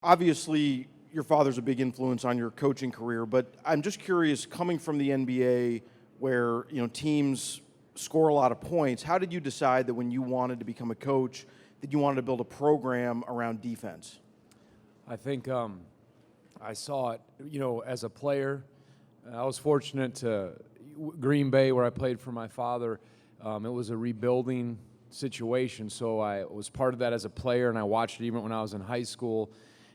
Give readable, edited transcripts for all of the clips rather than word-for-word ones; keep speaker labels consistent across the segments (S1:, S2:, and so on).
S1: Obviously, your father's a big influence on your coaching career, but I'm just curious, coming from the NBA where, teams score a lot of points, how did you decide that when you wanted to become a coach that you wanted to build a program around defense?
S2: I think I saw it, as a player. I was fortunate to Green Bay, where I played for my father. It was a rebuilding situation, so I was part of that as a player, and I watched it even when I was in high school.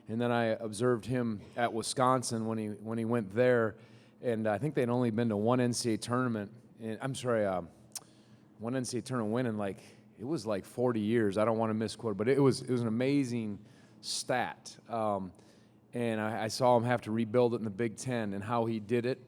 S2: And then I observed him at Wisconsin when he went there, and I think they'd only been to one NCAA tournament. One NCAA tournament win in it was 40 years. I don't want to misquote, but it was an amazing stat. And I saw him have to rebuild it in the Big Ten and how he did it,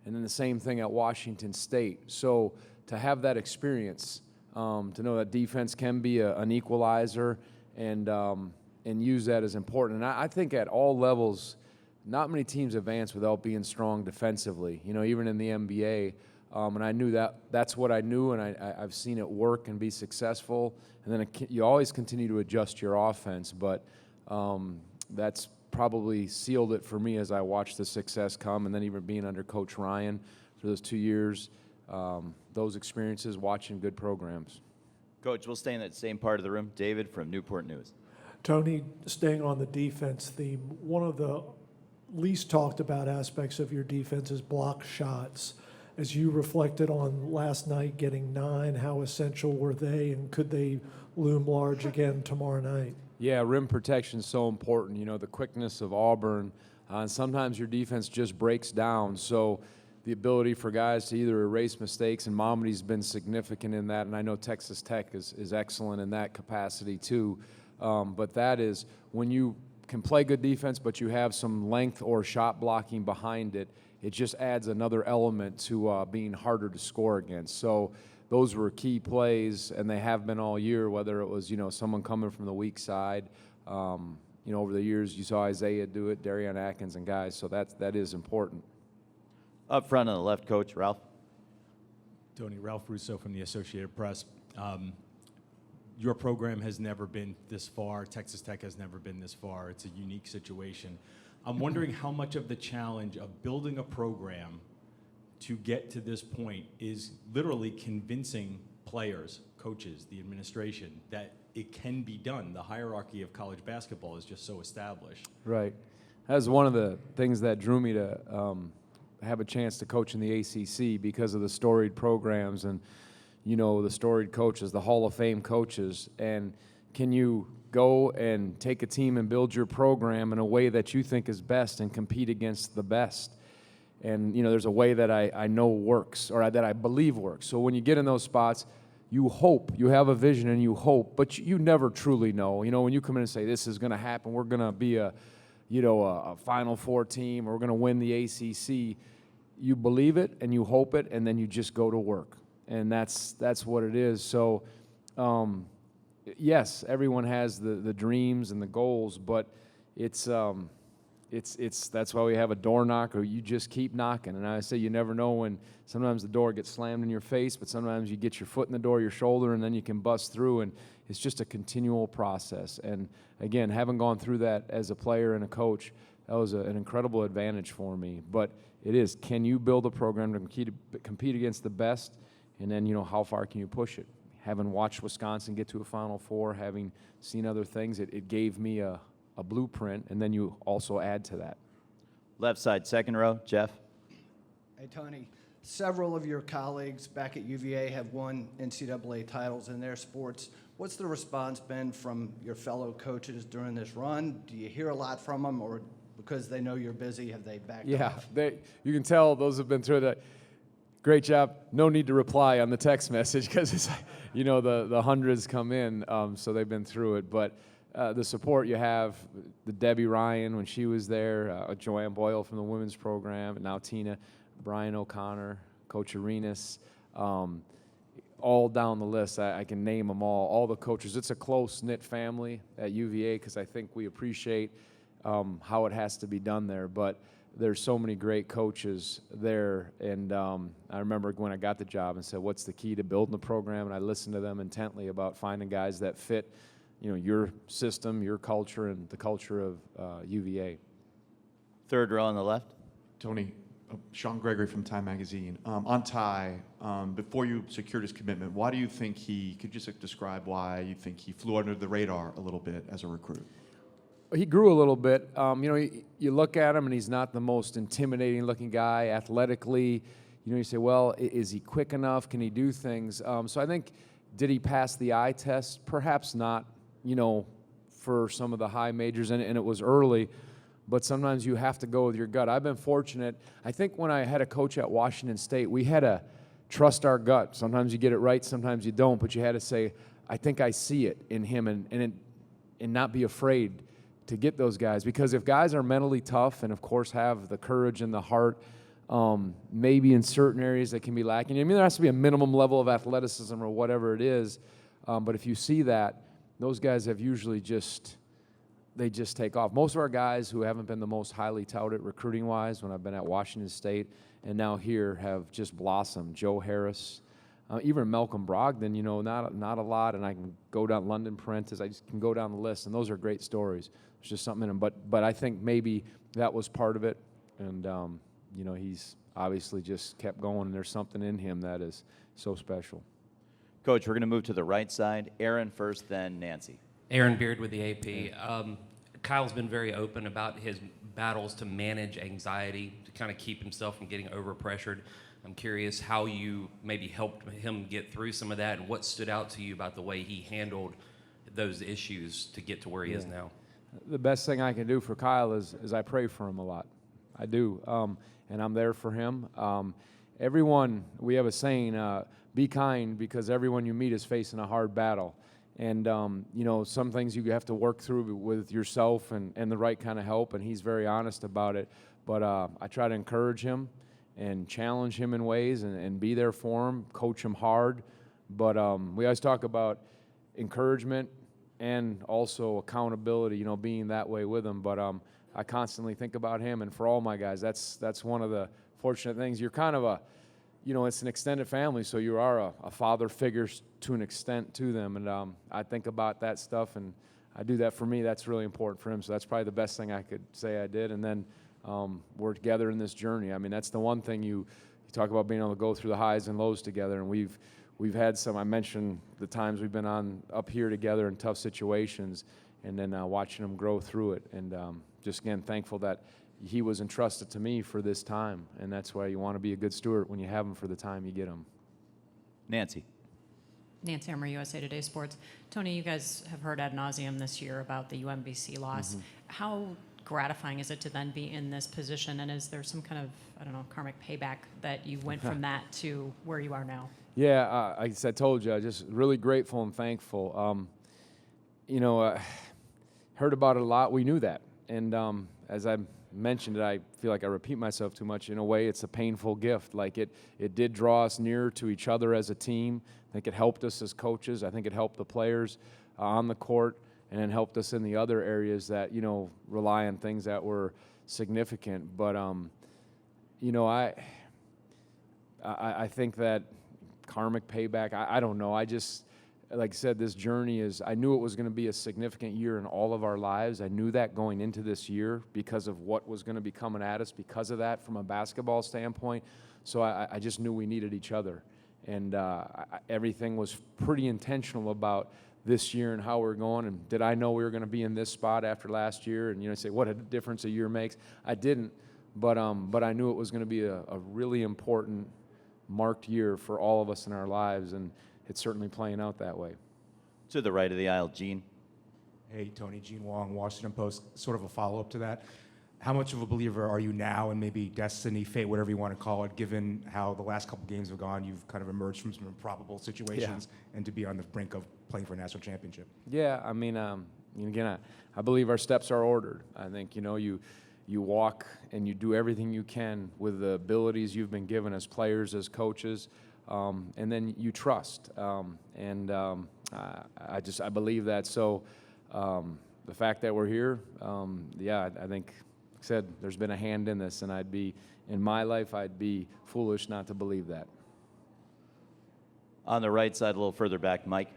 S2: and then the same thing at Washington State. So to have that experience, to know that defense can be an equalizer, and use that as important. And I think at all levels, not many teams advance without being strong defensively, even in the NBA. And I knew that's what I knew, and I've seen it work and be successful. And then you always continue to adjust your offense, but that's probably sealed it for me as I watched the success come, and then even being under Coach Ryan for those 2 years, those experiences, watching good programs.
S3: Coach, we'll stay in that same part of the room. David from Newport News.
S4: Tony, staying on the defense theme, one of the least talked about aspects of your defense is block shots. As you reflected on last night getting 9, how essential were they, and could they loom large again tomorrow night?
S2: Yeah, rim protection is so important. The quickness of Auburn, and sometimes your defense just breaks down. So the ability for guys to either erase mistakes, and Momedy's been significant in that, and I know Texas Tech is excellent in that capacity too. But that is when you can play good defense, but you have some length or shot blocking behind it, it just adds another element to being harder to score against. So those were key plays, and they have been all year, whether it was, someone coming from the weak side. Over the years, you saw Isaiah do it, Darian Atkins and guys, so that is important.
S3: Up front on the left, Coach, Ralph.
S5: Tony, Ralph Russo from the Associated Press. Your program has never been this far. Texas Tech has never been this far. It's a unique situation. I'm wondering how much of the challenge of building a program to get to this point is literally convincing players, coaches, the administration, that it can be done. The hierarchy of college basketball is just so established.
S2: Right. That was one of the things that drew me to have a chance to coach in the ACC, because of the storied programs and the storied coaches, the Hall of Fame coaches. And can you go and take a team and build your program in a way that you think is best and compete against the best? And, there's a way that I know works, or that I believe works. So when you get in those spots, you hope, you have a vision and you hope, but you never truly know. When you come in and say, this is going to happen, we're going to be a Final Four team, or we're going to win the ACC, you believe it and you hope it, and then you just go to work. And that's what it is. So, yes, everyone has the dreams and the goals, but it's that's why we have a door knocker. You just keep knocking. And I say you never know when sometimes the door gets slammed in your face, but sometimes you get your foot in the door, your shoulder, and then you can bust through. And it's just a continual process. And again, having gone through that as a player and a coach, that was an incredible advantage for me. But it is, can you build a program to compete against the best? And then, how far can you push it? Having watched Wisconsin get to a Final Four, having seen other things, it gave me a blueprint, and then you also add to that.
S3: Left side, second row, Jeff.
S6: Hey, Tony. Several of your colleagues back at UVA have won NCAA titles in their sports. What's the response been from your fellow coaches during this run? Do you hear a lot from them, or because they know you're busy, have they backed off?
S2: Yeah, you can tell those have been through that. Great job. No need to reply on the text message, because it's the hundreds come in, so they've been through it. But the support you have, the Debbie Ryan when she was there, Joanne Boyle from the women's program, and now Tina, Brian O'Connor, Coach Arenas, all down the list. I can name them all the coaches. It's a close-knit family at UVA, because I think we appreciate how it has to be done there. But there's so many great coaches there, and I remember when I got the job and said, what's the key to building the program? And I listened to them intently about finding guys that fit your system, your culture, and the culture of UVA.
S3: Third row on the left.
S7: Tony, Sean Gregory from Time Magazine. On Ty, before you secured his commitment, why do you think could you just describe why you think he flew under the radar a little bit as a recruit?
S2: He grew a little bit. You look at him, and he's not the most intimidating-looking guy athletically. You say, well, is he quick enough? Can he do things? So I think, did he pass the eye test? Perhaps not, for some of the high majors, and it was early. But sometimes you have to go with your gut. I've been fortunate. I think when I had a coach at Washington State, we had to trust our gut. Sometimes you get it right, sometimes you don't, but you had to say, I think I see it in him, and not be afraid to get those guys. Because if guys are mentally tough and, of course, have the courage and the heart, maybe in certain areas that can be lacking. I mean, there has to be a minimum level of athleticism or whatever it is, but if you see that, those guys have usually they just take off. Most of our guys who haven't been the most highly touted recruiting-wise when I've been at Washington State and now here have just blossomed. Joe Harris, even Malcolm Brogdon, not a lot, and I can go down London Prentice. I just can go down the list, and those are great stories. There's just something in them. But I think maybe that was part of it, and he's obviously just kept going, and there's something in him that is so special.
S3: Coach, we're going to move to the right side. Aaron first, then Nancy.
S8: Aaron Beard with the AP. Kyle's been very open about his battles to manage anxiety, to kind of keep himself from getting overpressured. I'm curious how you maybe helped him get through some of that, and what stood out to you about the way he handled those issues to get to where he is now.
S2: The best thing I can do for Kyle is I pray for him a lot. I do, and I'm there for him. Everyone, we have a saying, be kind, because everyone you meet is facing a hard battle. And, some things you have to work through with yourself and the right kind of help, and he's very honest about it. But I try to encourage him and challenge him in ways and be there for him, coach him hard. But we always talk about encouragement and also accountability, being that way with him. But I constantly think about him, and for all my guys, that's one of the fortunate things. You're kind of it's an extended family, so you are a father figure to an extent to them, and I think about that stuff, and I do that for me. That's really important for him, so that's probably the best thing I could say I did. And then we're together in this journey. I mean, that's the one thing you talk about, being able to go through the highs and lows together, and we've had some. I mentioned the times we've been up here together in tough situations, and then watching him grow through it, and just again thankful that he was entrusted to me for this time, and that's why you want to be a good steward when you have him for the time you get him.
S3: Nancy.
S9: Nancy Armour, USA Today Sports. Tony, you guys have heard ad nauseum this year about the UMBC loss. Mm-hmm. How gratifying is it to then be in this position, and is there some kind of, karmic payback that you went from that to where you are now? Yeah,
S2: I told you, I'm just really grateful and thankful. Heard about it a lot. We knew that, and as I mentioned it, I feel like I repeat myself too much. In a way, it's a painful gift. Like it did draw us nearer to each other as a team. I think it helped us as coaches. I think it helped the players on the court, and then helped us in the other areas that rely on things that were significant. But I think that karmic payback. I don't know. I just, like I said, this journey I knew it was going to be a significant year in all of our lives. I knew that going into this year because of what was going to be coming at us because of that from a basketball standpoint. So I just knew we needed each other. And everything was pretty intentional about this year and how we're going. And did I know we were going to be in this spot after last year? And say what a difference a year makes. I didn't, but I knew it was going to be a really important, marked year for all of us in our lives, and it's certainly playing out that way.
S3: To the right of the aisle, Gene.
S10: Hey, Tony, Gene Wong, Washington Post. Sort of a follow-up to that. How much of a believer are you now in maybe destiny, fate, whatever you want to call it, given how the last couple games have gone? You've kind of emerged from some improbable situations, and to be on the brink of playing for a national championship. Yeah,
S2: I mean, again, I believe our steps are ordered. I think, you walk and you do everything you can with the abilities you've been given as players, as coaches, and then you trust. I believe that. So the fact that we're here, I think, like I said, there's been a hand in this, and in my life, I'd be foolish not to believe that.
S3: On the right side, a little further back, Mike.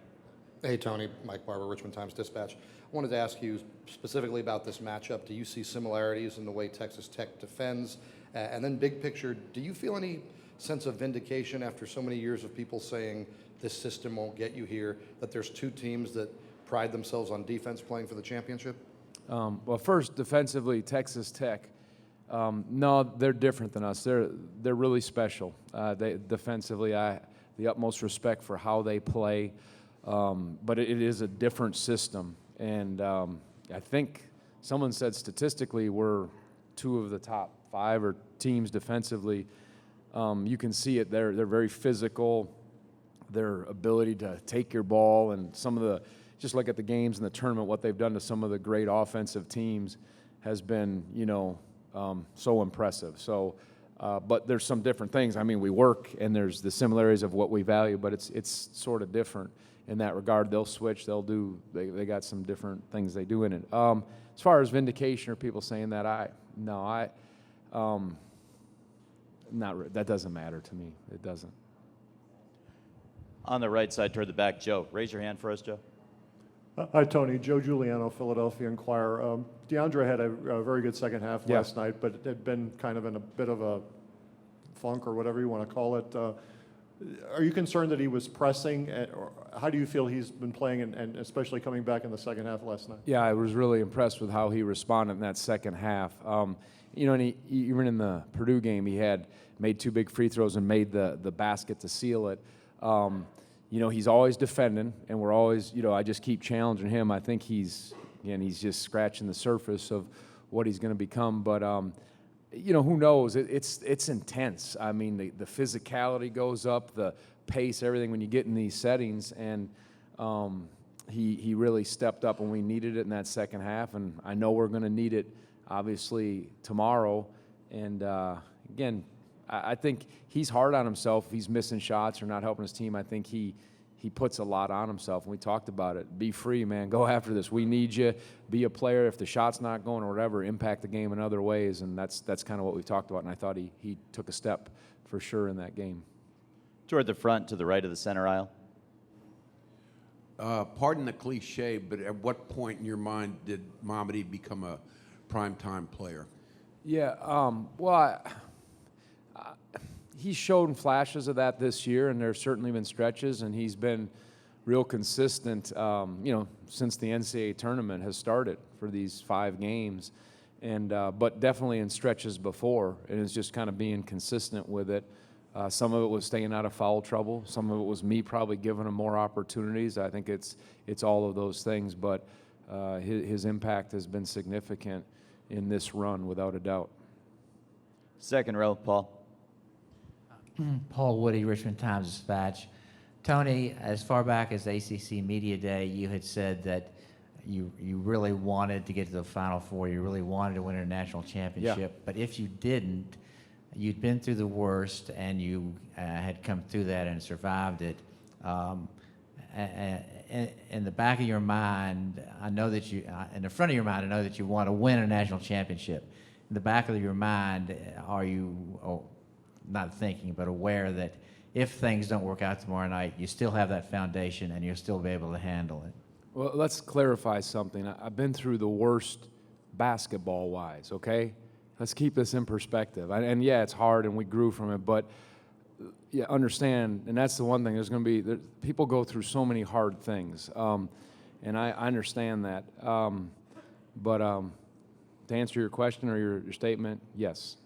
S11: Hey, Tony. Mike Barber, Richmond Times-Dispatch. I wanted to ask you specifically about this matchup. Do you see similarities in the way Texas Tech defends? And then big picture, do you feel any sense of vindication after so many years of people saying this system won't get you here, that there's two teams that pride themselves on defense playing for the championship?
S2: Well, first, defensively, Texas Tech. No, they're different than us. They're really special. They defensively, the utmost respect for how they play, but it is a different system. And I think someone said statistically we're two of the top 5 or teams defensively. You can see it. They're very physical. Their ability to take your ball and some of the, just look at the games in the tournament, what they've done to some of the great offensive teams has been, so impressive. So, but there's some different things. I mean, we work, and there's the similarities of what we value, but it's sort of different in that regard. They'll switch. They'll do. They got some different things they do in it. As far as vindication or people saying that, that doesn't matter to me. It doesn't.
S3: On the right side toward the back, Joe. Raise your hand for us, Joe.
S12: Hi, Tony. Joe Giuliano, Philadelphia Inquirer. DeAndre had a very good second half last night, but it had been kind of in a bit of a funk or whatever you want to call it. Are you concerned that he was pressing? Or how do you feel he's been playing, and especially coming back in the second half last night?
S2: Yeah, I was really impressed with how he responded in that second half. And even in the Purdue game, he had made 2 big free throws and made the basket to seal it. He's always defending, and we're always, I just keep challenging him. I think he's just scratching the surface of what he's going to become. But, who knows? It's intense. I mean, the physicality goes up, the pace, everything when you get in these settings. And he really stepped up when we needed it in that second half. And I know we're going to need it, obviously, tomorrow. And, again, I think he's hard on himself. If he's missing shots or not helping his team, I think he puts a lot on himself. And we talked about it. Be free, man. Go after this. We need you. Be a player. If the shot's not going or whatever, impact the game in other ways. And that's kind of what we talked about. And I thought he took a step for sure in that game.
S3: Toward the front, to the right of the center aisle.
S13: Pardon the cliche, but at what point in your mind did Mamadi become a primetime player?
S2: Yeah, he's shown flashes of that this year, and there's certainly been stretches, and he's been real consistent, since the NCAA tournament has started for these 5 games, and but definitely in stretches before, and it's just kind of being consistent with it. Some of it was staying out of foul trouble. Some of it was me probably giving him more opportunities. I think it's all of those things, but his impact has been significant in this run, without a doubt.
S3: Second row, Paul.
S14: Paul Woody, Richmond Times-Dispatch. Tony, as far back as ACC Media Day, you had said that you really wanted to get to the Final Four. You really wanted to win a national championship. Yeah. But if you didn't, you'd been through the worst, and you had come through that and survived it. In the back of your mind, I know that in the front of your mind, I know that you want to win a national championship. In the back of your mind, are you not thinking, but aware that if things don't work out tomorrow night, you still have that foundation and you'll still be able to handle it?
S2: Well, let's clarify something. I've been through the worst basketball-wise, okay? Let's keep this in perspective. And yeah, it's hard, and we grew from it, but yeah, understand, and that's the one thing, there's going to be, people go through so many hard things, and I understand that. But to answer your question or your statement, yes.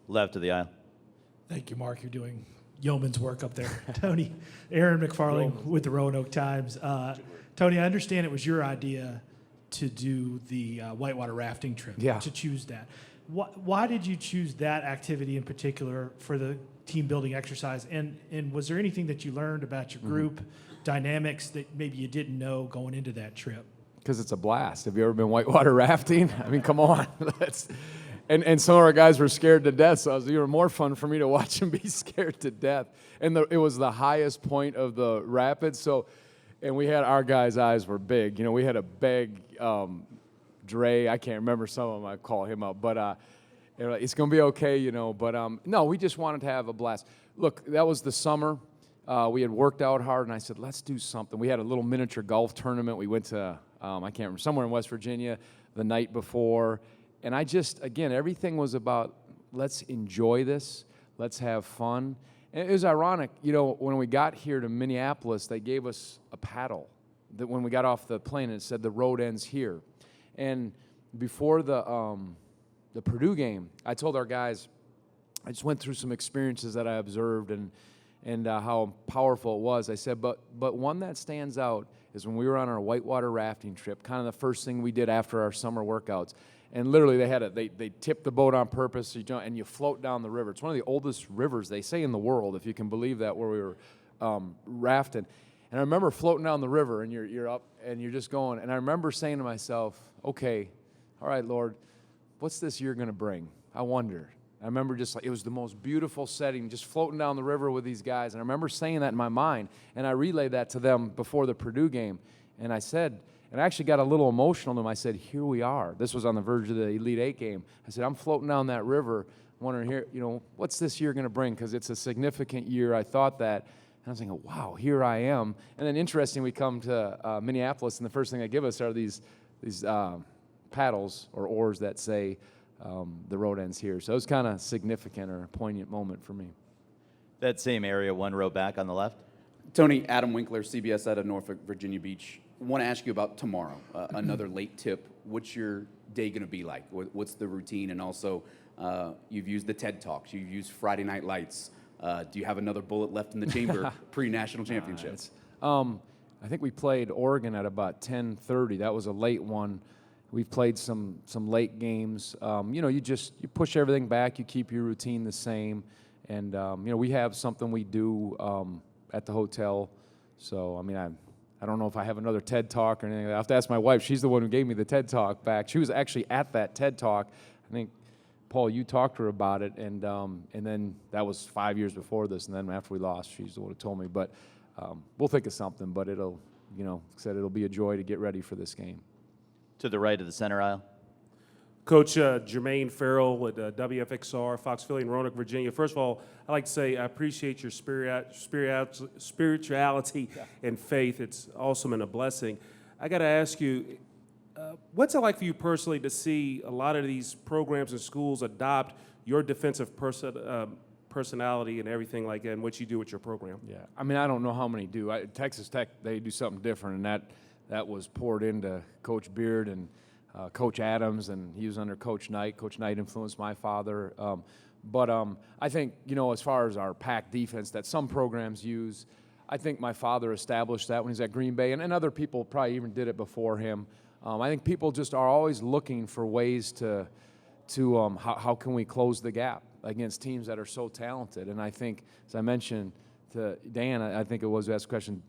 S3: Left of the aisle.
S15: Thank you, Mark. You're doing yeoman's work up there. Tony, Aaron McFarling with the Roanoke Times. Tony, I understand it was your idea to do the whitewater rafting trip, to choose that. Why did you choose that activity in particular for the team building exercise? And was there anything that you learned about your group dynamics that maybe you didn't know going into that trip?
S2: Because it's a blast. Have you ever been whitewater rafting? I mean, come on. And some of our guys were scared to death, so it was even more fun for me to watch them be scared to death. And it was the highest point of the rapids, and we had, our guys' eyes were big. We had a big Dre, I can't remember some of them, I call him up, but it's going to be okay, but no, we just wanted to have a blast. Look, that was the summer. we had worked out hard, and I said, let's do something. We had a little miniature golf tournament. We went to, I can't remember, somewhere in West Virginia the night before. And I just, again, everything was about, let's enjoy this. Let's have fun. And it was ironic, when we got here to Minneapolis, they gave us a paddle. That when we got off the plane, it said the road ends here. And before the Purdue game, I told our guys, I just went through some experiences that I observed and how powerful it was. I said, but one that stands out is when we were on our whitewater rafting trip, kind of the first thing we did after our summer workouts. And literally, they tipped the boat on purpose, and you float down the river. It's one of the oldest rivers, they say, in the world, if you can believe that, where we were rafting. And I remember floating down the river, and you're up, and you're just going. And I remember saying to myself, okay, all right, Lord, what's this year going to bring? I wonder. I remember just like, it was the most beautiful setting, just floating down the river with these guys. And I remember saying that in my mind, and I relayed that to them before the Purdue game. And I said, and I actually got a little emotional to them. I said, here we are. This was on the verge of the Elite Eight game. I said, I'm floating down that river, wondering here, what's this year going to bring? Because it's a significant year. I thought that. And I was thinking, wow, here I am. And then interesting, we come to Minneapolis, and the first thing they give us are these paddles or oars that say the road ends here. So it was kind of significant or a poignant moment for me.
S3: That same area, one row back on the left.
S16: Tony, Adam Winkler, CBS out of Norfolk, Virginia Beach. I want to ask you about tomorrow, another late tip. What's your day going to be like? What's the routine? And also, you've used the TED Talks. You've used Friday Night Lights. Do you have another bullet left in the chamber pre-national championship?
S2: I think we played Oregon at about 10:30. That was a late one. We've played some late games. You push everything back. You keep your routine the same. And, we have something we do at the hotel. So, I don't know if I have another TED Talk or anything. I have to ask my wife. She's the one who gave me the TED Talk back. She was actually at that TED Talk. I think, Paul, you talked to her about it, and then that was 5 years before this, and then after we lost, she's the one who told me. But we'll think of something, but it'll be a joy to get ready for this game.
S3: To the right of the center aisle.
S17: Coach Jermaine Farrell with WFXR, Fox Philly in Roanoke, Virginia. First of all, I'd like to say I appreciate your spirituality and faith. It's awesome and a blessing. I got to ask you, what's it like for you personally to see a lot of these programs and schools adopt your defensive personality and everything like that, and what you do with your program?
S2: Yeah, I don't know how many do. Texas Tech, they do something different, and that was poured into Coach Beard and Coach Adams, and he was under Coach Knight. Coach Knight influenced my father. But I think, as far as our pack defense that some programs use, I think my father established that when he was at Green Bay, and other people probably even did it before him. I think people just are always looking for ways to how can we close the gap against teams that are so talented. And I think, as I mentioned to Dan, I think it was who asked the question,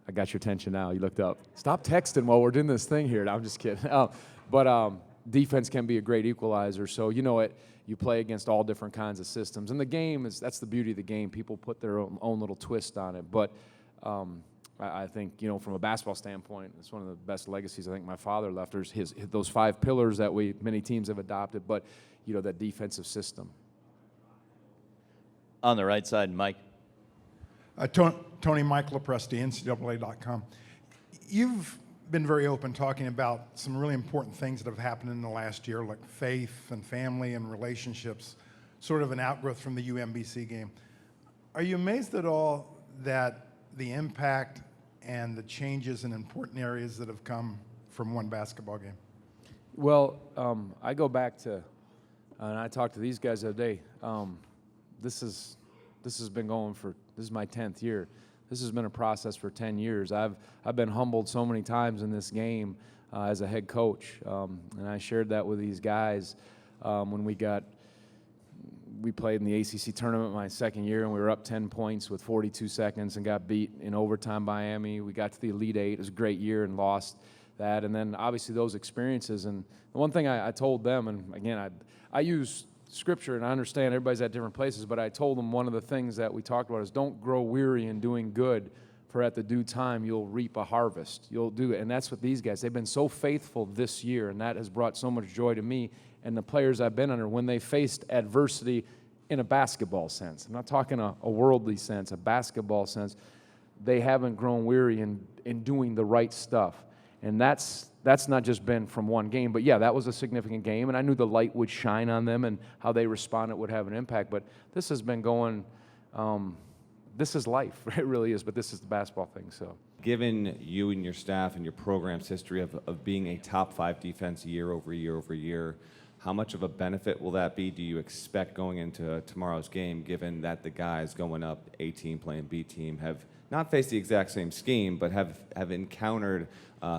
S2: I got your attention now. You looked up. Stop texting while we're doing this thing here. No, I'm just kidding. But defense can be a great equalizer. So, you play against all different kinds of systems. And the game that's the beauty of the game. People put their own little twist on it. But I think, from a basketball standpoint, it's one of the best legacies I think my father left. There's those 5 pillars that many teams have adopted, but, that defensive system.
S3: On the right side, Mike.
S18: Tony Mike LaPresti, NCAA.com. You've been very open talking about some really important things that have happened in the last year, like faith and family and relationships, sort of an outgrowth from the UMBC game. Are you amazed at all that the impact and the changes in important areas that have come from one basketball game?
S2: Well, I go back to, and I talked to these guys the other day. This has been going this is my 10th year. This has been a process for 10 years. I've been humbled so many times in this game as a head coach, and I shared that with these guys when we played in the ACC tournament my second year, and we were up 10 points with 42 seconds and got beat in overtime by Miami. We got to the Elite Eight. It was a great year and lost that. And then obviously those experiences. And the one thing I told them, and again, I use Scripture, and I understand everybody's at different places, but I told them one of the things that we talked about is don't grow weary in doing good, for at the due time you'll reap a harvest. You'll do it. And that's what these guys, they've been so faithful this year, and that has brought so much joy to me and the players I've been under. When they faced adversity in a basketball sense. I'm not talking a worldly sense, a basketball sense. They haven't grown weary in doing the right stuff. And that's not just been from one game. But, yeah, that was a significant game, and I knew the light would shine on them and how they responded would have an impact. But this has been going this is life. It really is, but this is the basketball thing. So,
S19: given you and your staff and your program's history of being a top 5 defense year over year over year, how much of a benefit will that be, do you expect, going into tomorrow's game, given that the guys going up, A team playing B team, have not faced the exact same scheme, but have encountered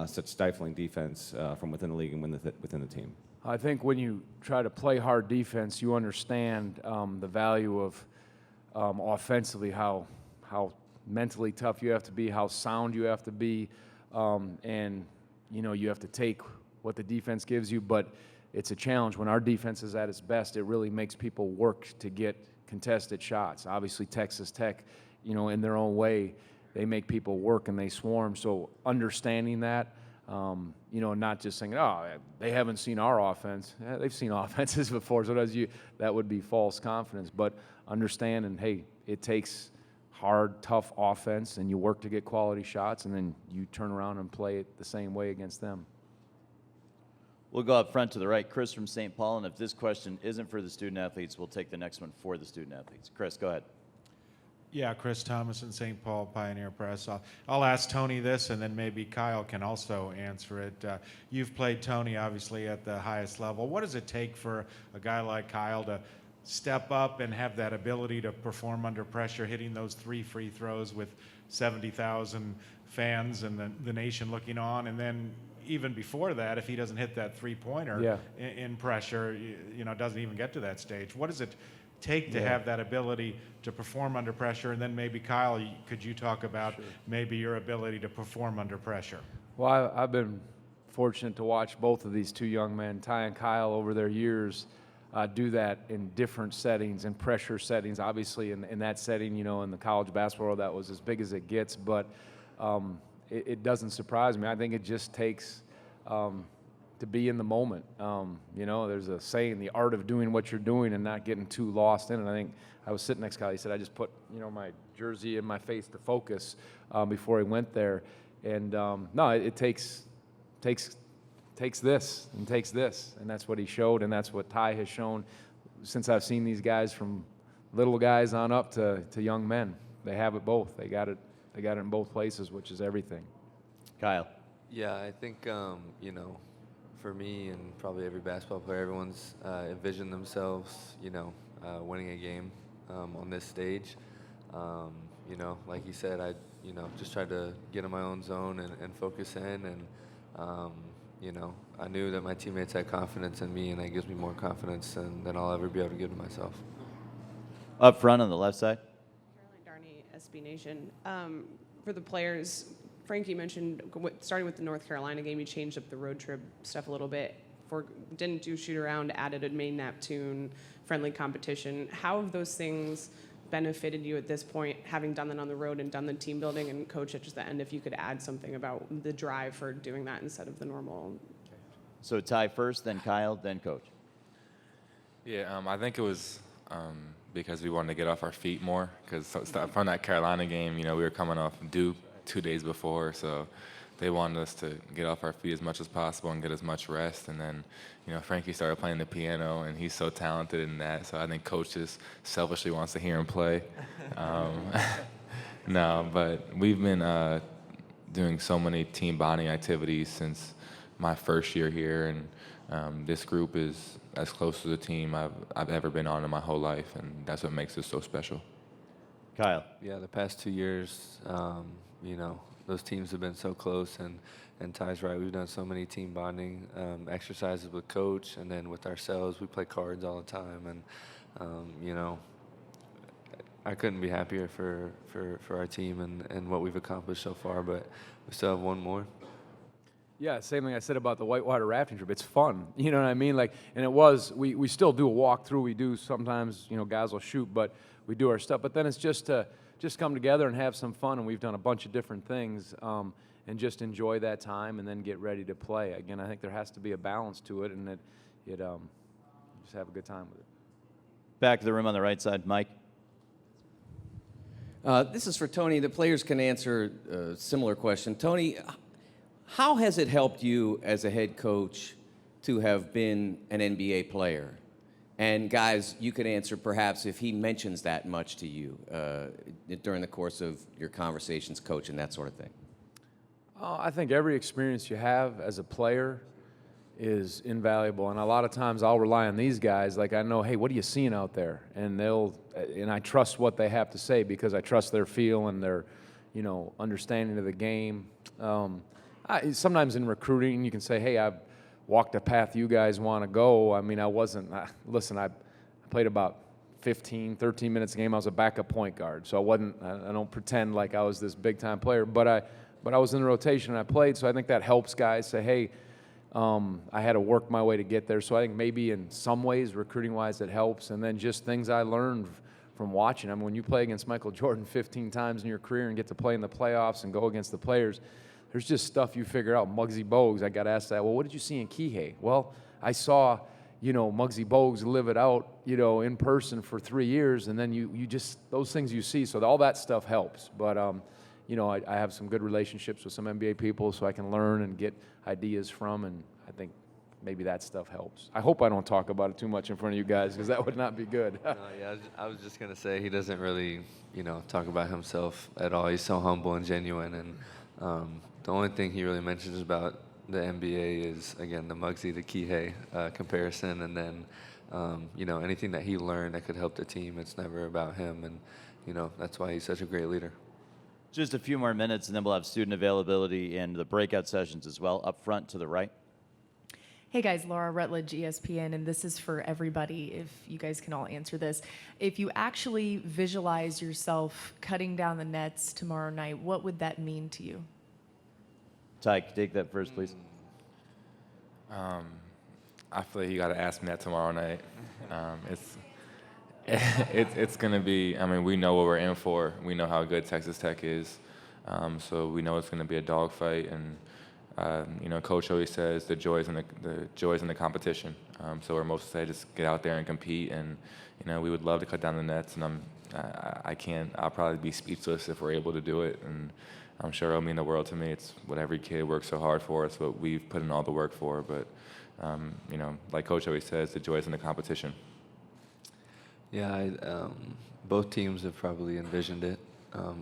S19: such stifling defense from within the league and within the team?
S2: I think when you try to play hard defense, you understand the value of offensively, how mentally tough you have to be, how sound you have to be, and you have to take what the defense gives you. But it's a challenge. When our defense is at its best, it really makes people work to get contested shots. Obviously, Texas Tech, in their own way, they make people work and they swarm. So understanding that, not just saying, oh, they haven't seen our offense. Yeah, they've seen offenses before, so that would be false confidence. But understanding, hey, it takes hard, tough offense, and you work to get quality shots, and then you turn around and play it the same way against them.
S3: We'll go up front to the right. Chris from St. Paul, and if this question isn't for the student athletes, we'll take the next one for the student athletes. Chris, go ahead.
S20: Yeah, Chris Thomas in St. Paul Pioneer Press. I'll ask Tony this, and then maybe Kyle can also answer it. You've played Tony, obviously, at the highest level. What does it take for a guy like Kyle to step up and have that ability to perform under pressure, hitting those 3 free throws with 70,000 fans and the nation looking on, and then even before that, if he doesn't hit that three-pointer in pressure, doesn't even get to that stage. What does it take to have that ability to perform under pressure? And then maybe, Kyle, could you talk about maybe your ability to perform under pressure?
S2: Well, I've been fortunate to watch both of these two young men, Ty and Kyle, over their years do that in different settings and pressure settings. Obviously, in that setting, in the college basketball world, that was as big as it gets. But it doesn't surprise me. I think it just takes to be in the moment. There's a saying, the art of doing what you're doing and not getting too lost in it. I think I was sitting next to Kyle. He said, I just put, my jersey in my face to focus before he went there. And no, it takes this and takes this. And that's what he showed, and that's what Ty has shown since I've seen these guys, from little guys on up to young men. They have it both. They got it in both places, which is everything.
S3: Kyle.
S21: Yeah, I think, for me and probably every basketball player, everyone's envisioned themselves, winning a game on this stage. Like you said, I, just tried to get in my own zone and focus in. And, I knew that my teammates had confidence in me, and that gives me more confidence than I'll ever be able to give to myself.
S3: Up front on the left side.
S22: Caroline Darney, SB Nation. For the players, Frankie mentioned, starting with the North Carolina game, you changed up the road trip stuff a little bit. Didn't do shoot around, added a main Neptune, friendly competition. How have those things benefited you at this point, having done that on the road and done the team building? And Coach, at just the end, if you could add something about the drive for doing that instead of the normal.
S3: So Ty first, then Kyle, then Coach.
S23: Yeah, I think it was because we wanted to get off our feet more, because from that Carolina game, we were coming off Duke 2 days before, so they wanted us to get off our feet as much as possible and get as much rest. And then, Frankie started playing the piano, and he's so talented in that, so I think Coach just selfishly wants to hear him play. No, but we've been doing so many team bonding activities since my first year here, and this group is as close to the team I've ever been on in my whole life, and that's what makes it so special.
S3: Kyle.
S21: Yeah, the past 2 years, those teams have been so close, and Ty's right. We've done so many team bonding exercises with Coach, and then with ourselves. We play cards all the time, and I couldn't be happier for our team and what we've accomplished so far. But we still have one more.
S2: Yeah, same thing I said about the whitewater rafting trip. It's fun, you know what I mean? And it was. We still do a walkthrough. We do sometimes. Guys will shoot, but we do our stuff. But then it's just to come together and have some fun. And we've done a bunch of different things, and just enjoy that time, and then get ready to play. Again, I think there has to be a balance to it, and just have a good time with it.
S3: Back of the room on the right side, Mike.
S1: This is for Tony. The players can answer a similar question. Tony, how has it helped you as a head coach to have been an NBA player? And guys, you could answer perhaps if he mentions that much to you during the course of your conversations, coach, and that sort of thing.
S2: I think every experience you have as a player is invaluable, and a lot of times I'll rely on these guys. Like, I know, hey, what are you seeing out there? And I trust what they have to say because I trust their feel and their, understanding of the game. Sometimes in recruiting, you can say, hey, I've walked a path you guys want to go. I mean, I played about 13 minutes a game. I was a backup point guard, so I don't pretend like I was this big-time player, but I was in the rotation and I played, so I think that helps guys say, hey, I had to work my way to get there. So I think maybe in some ways, recruiting-wise, it helps. And then just things I learned from watching. I mean, when you play against Michael Jordan 15 times in your career and get to play in the playoffs and go against the players, there's just stuff you figure out. Muggsy Bogues, I got asked that, well, what did you see in Kihei? Well, I saw, Muggsy Bogues live it out, in person for 3 years, and then you just, those things you see. So all that stuff helps. But, I have some good relationships with some NBA people, so I can learn and get ideas from, and I think maybe that stuff helps. I hope I don't talk about it too much in front of you guys, because that would not be good.
S21: Yeah, I was just going to say he doesn't really, talk about himself at all. He's so humble and genuine, and the only thing he really mentions about the NBA is, again, the Muggsy to Kihei comparison, and then, anything that he learned that could help the team. It's never about him, and, that's why he's such a great leader.
S3: Just a few more minutes, and then we'll have student availability in the breakout sessions as well. Up front to the right.
S4: Hey guys, Laura Rutledge, ESPN, and this is for everybody, if you guys can all answer this. If you actually visualize yourself cutting down the nets tomorrow night, what would that mean to you?
S3: Ty, take that first, please.
S23: I feel like you got to ask me that tomorrow night. It's going to be, we know what we're in for. We know how good Texas Tech is. So we know it's going to be a dogfight. And, Coach always says the joy is in the competition. So we're most excited to just get out there and compete. And, we would love to cut down the nets. And I'll probably be speechless if we're able to do it. And I'm sure it'll mean the world to me. It's what every kid works so hard for. It's what we've put in all the work for. But, like Coach always says, the joy is in the competition.
S21: Yeah, both teams have probably envisioned it.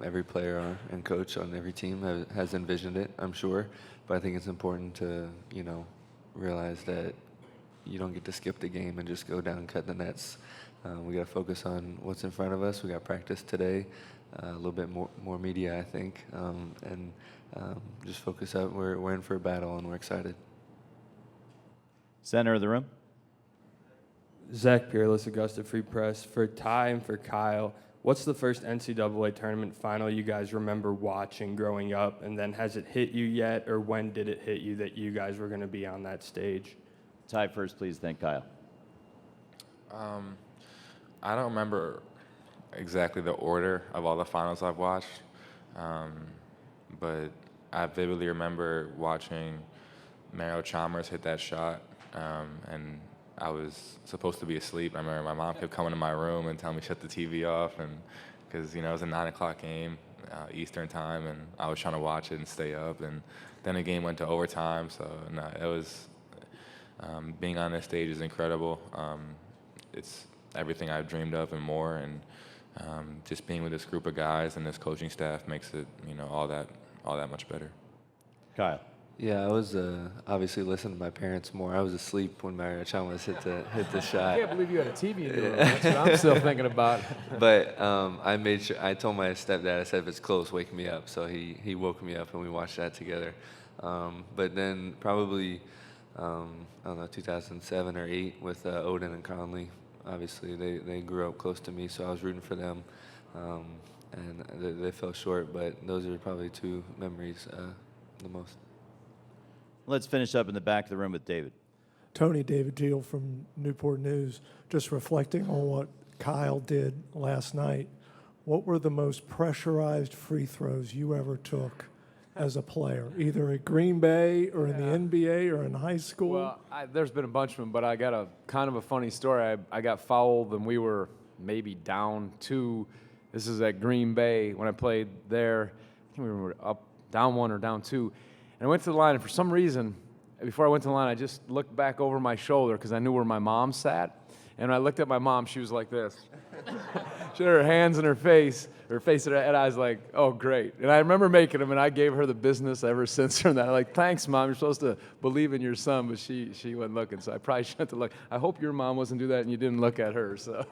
S21: Every player and coach on every team has envisioned it, I'm sure. But I think it's important to, realize that you don't get to skip the game and just go down and cut the nets. We got to focus on what's in front of us. We got practice today, a little bit more media, I think, and just focus up. We're in for a battle, and we're excited.
S3: Center of the room.
S5: Zach Peerless, Augusta Free Press. For Ty and for Kyle, what's the first NCAA tournament final you guys remember watching growing up? And then has it hit you yet, or when did it hit you that you guys were going to be on that stage?
S3: Ty first, please, then Kyle.
S23: I don't remember exactly the order of all the finals I've watched, but I vividly remember watching Mario Chalmers hit that shot, and I was supposed to be asleep. I remember my mom kept coming to my room and telling me shut the TV off, and because it was a 9 o'clock game, Eastern time, and I was trying to watch it and stay up. And then the game went to overtime, so it was being on this stage is incredible. It's everything I've dreamed of and more, and just being with this group of guys and this coaching staff makes it all that much better.
S3: Kyle.
S21: Yeah, I was obviously listening to my parents more. I was asleep when Mario Chalmers hit the shot.
S2: I can't believe you had a TV in the room. That's what I'm still thinking about.
S21: But I made sure. I told my stepdad, I said, if it's close, wake me up. So he woke me up and we watched that together. But then probably I don't know, 2007 or 8 with Odin and Conley. Obviously, they grew up close to me, so I was rooting for them. And they fell short, but those are probably two memories the most.
S3: Let's finish up in the back of the room with David.
S24: Tony, David Teal from Newport News. Just reflecting on what Kyle did last night, what were the most pressurized free throws you ever took as a player, either at Green Bay or in the NBA or in high school?
S2: Well, there's been a bunch of them, but I got a kind of a funny story. I got fouled and we were maybe down 2. This is at Green Bay when I played there. I think we were up, down 1 or down 2. And I went to the line, and for some reason, before I went to the line, I just looked back over my shoulder because I knew where my mom sat. And when I looked at my mom, she was like this. She had her hands in her face in her head. I was like, oh, great. And I remember making them, and I gave her the business ever since from that. I'm like, thanks, Mom. You're supposed to believe in your son, but she wasn't looking, so I probably shouldn't have looked. I hope your mom wasn't do that and you didn't look at her. So